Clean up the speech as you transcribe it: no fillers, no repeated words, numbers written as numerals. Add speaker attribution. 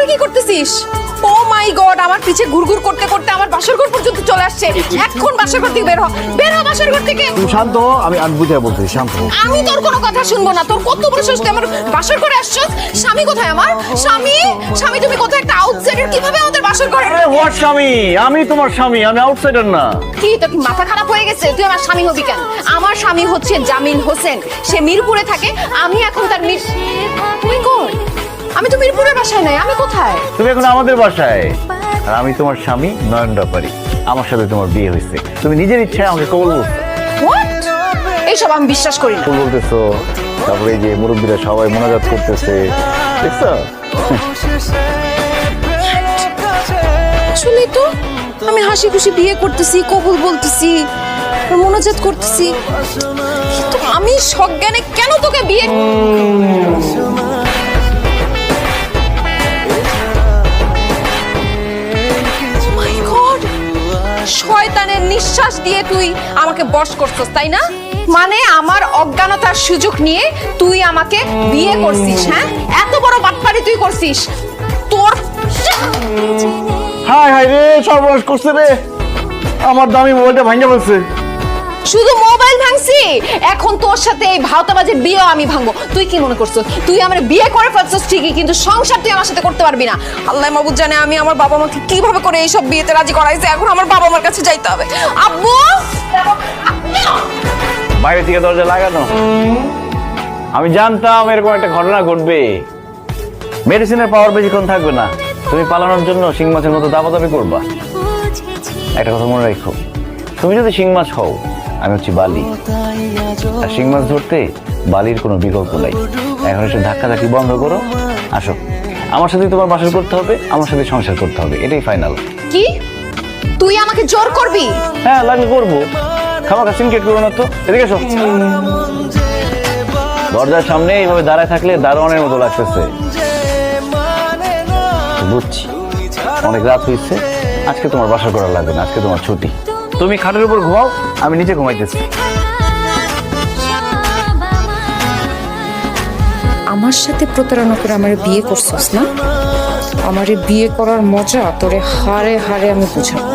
Speaker 1: কি করতেছিস? ও মাই গড, আমার পিছে ঘুরঘুর করতে করতে আমার বাসর ঘর পর্যন্ত চলে আসছে। এখন বাসর ঘর থেকে বের হ, বের হ বাসর ঘর থেকে।
Speaker 2: তুমি শান্ত হও, আমি বুঝে বলছি, শান্ত হও।
Speaker 1: আমি তোর কোনো কথা শুনবো না। তোর কত বড় সাহস তুই আমার বাসর ঘরে আসছস? স্বামী কোথায় আমার? স্বামী, স্বামী তুমি কোথায়? একটা আউটসাইডার কিভাবে আমাদের বাসর ঘরে?
Speaker 2: আরে হোয়াট স্বামী? আমি তোমার স্বামী, আমি আউটসাইডার না।
Speaker 1: কি তোর কি মাথা খারাপ হয়ে গেছে? তুই আমার স্বামী হবি কেন? আমার স্বামী হচ্ছে জামিল হোসেন, সে মিরপুরে থাকে। আমি এখন তার আমি তো মিরপুরের বাসায় নাই, আমি কোথায়?
Speaker 2: তুমি এখন আমাদের বাসায়, আর আমি তোমার স্বামী নয়ন ব্যাপারী। আমার সাথে তোমার বিয়ে হয়েছে, তুমি নিজের ইচ্ছায় আমাকে কবুল বলছো।
Speaker 1: হোয়াট? এইসব আমি বিশ্বাস করি না।
Speaker 2: কবুল বলতেছো, তারপরে এই যে মুরব্বীরা সবাই মোনাজাত করতেছে, দেখছো?
Speaker 1: আসলে তো আমি হাসি খুশি বিয়ে করতেছি, কবুল বলতেছি, মোনাজাত করতেছি, কিন্তু আমি সজ্ঞানে কেন তোকে বিয়ে? My God! শয়তানের নিঃশ্বাস দিয়ে তুই আমাকে বশ করছিস, তাই না? মানে আমার অজ্ঞানতার সুযোগ নিয়ে তুই আমাকে বিয়ে করছিস, হ্যাঁ? এত বড় বাটপারি তুই করছিস। তোর
Speaker 2: হাই হাই রে, সর্বনাশ করছে রে, আমার দামি মোবাইলটা ভাঙা বলছে।
Speaker 1: শুধু মোবাইল ভাঙছি, এখন তোর সাথে এই ভাওতাবাজির বিয়েও আমি ভাঙবো। তুই কি মনে করছিস তুই আমার বিয়ে করে ফেলছিস ঠিকই, কিন্তু সংসার তুই আমার সাথে করতে পারবি না। আল্লাহ মাবুদ জানে আমি আমার বাবা মাকে কিভাবে করে এইসব বিয়েতে রাজি করাইছে। এখন আমার বাবা মার কাছে যাইতে হবে। আব্বু,
Speaker 2: বাইরে থেকে দরজা লাগানো, আমি জানতাম এরকম একটা ঘটনা ঘটবে। মেডিসিনের পাওয়ার বেশিক্ষণ থাকবে না, তুমি পালানোর জন্য শিং মাছের মতো দাপাদাপি করবা। একটা কথা মনে রাখো, তুমি যদি শিং মাছ হও, আমি হচ্ছি বালি, আর শিং মাছ ধরতে বালির কোনো বিকল্প নাই। এখন এসে ধাক্কাধাক্কি বন্ধ করো, আসো আমার সাথে। তোমার বাসর করতে হবে, আমার সাথে সংসার করতে হবে, এটাই ফাইনাল।
Speaker 1: কি তুই আমাকে জোর করবি?
Speaker 2: হ্যাঁ, লাগলে করবো, খামাখা সিনকেট করো না তো। এদিকে এসো। দরজার সামনে এইভাবে দাঁড়ায় থাকলে দারোয়ানের মতো লাগতেছে। বুঝছি অনেক রাত হয়েছে, আজকে তোমার বাসা করা লাগবে না, আজকে তোমার ছুটি। তুমি খাটের উপর ঘুমাও, আমি নিচে ঘুমাইতেছি।
Speaker 3: আমার সাথে প্রতারণা করে আমার বিয়ে করছিস না? আমার বিয়ে করার মজা তোরে হারে হারে আমি বুঝাবো।